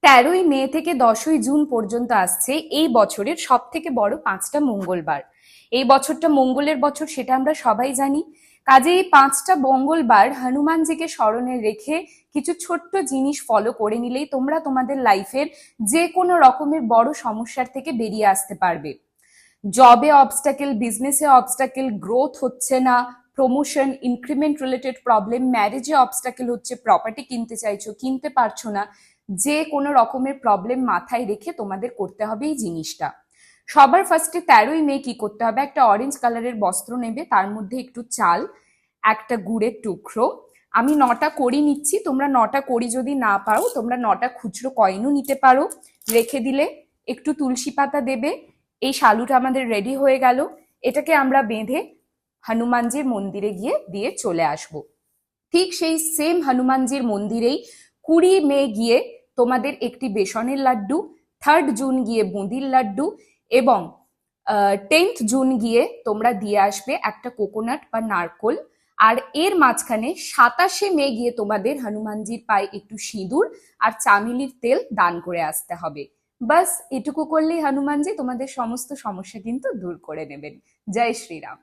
13ই মে থেকে 10ই জুন পর্যন্ত আসছে এই বছরের সব থেকে বড় 5টা মঙ্গলবার। এই বছরটা মঙ্গলের বছর, সেটা আমরা সবাই জানি। কাজে এই 5টা মঙ্গলবার হনুমানজিকে স্মরণে রেখে কিছু ছোট্ট জিনিস ফলো করে নিলেই তোমরা তোমাদের লাইফের যে কোনো রকমের বড় সমস্যার থেকে বেরিয়ে আসতে পারবে। জবে অবস্টাকেল, বিজনেসে অবস্টাকেল, গ্রোথ হচ্ছে না, প্রমোশন, ইনক্রিমেন্ট রিলেটেড প্রবলেম, ম্যারেজে অবস্টাকেল হচ্ছে, প্রপার্টি কিনতে চাইছো কিনতে পারছো না, যে কোনো রকমের প্রবলেম মাথায় রেখে তোমাদের করতে হবে এই জিনিসটা। সবার ফার্স্টে 13ই মে কি করতে হবে, একটা অরেঞ্জ কালারের বস্ত্র নেবে, তার মধ্যে একটু চাল, একটা গুড়ের টুকরো, আমি 9টা কড়ি নিচ্ছি, তোমরা 9টা কড়ি যদি না পারো তোমরা 9টা খুচরো কয়েনও নিতে পারো, রেখে দিলে। একটু তুলসী পাতা দেবে। এই শালুটা আমাদের রেডি হয়ে গেল। এটাকে আমরা বেঁধে হনুমানজির মন্দিরে গিয়ে দিয়ে চলে আসব। ঠিক সেই সেম হনুমানজির মন্দিরেই 20 মে গিয়ে তোমাদের একটি বেসনের লাড্ডু, 3rd জুন গিয়ে বুঁদির লাড্ডু এবং 10th জুন গিয়ে তোমরা দিয়ে আসবে একটা কোকোনাট বা নারকোল। আর এর মাঝখানে 27শে মে গিয়ে তোমাদের হনুমানজির পায়ে একটু সিঁদুর আর চামেলির তেল দান করে আসতে হবে। বাস এটুকু করলেই হনুমানজি তোমাদের সমস্ত সমস্যা কিন্তু দূর করে নেবেন। জয় শ্রীরাম।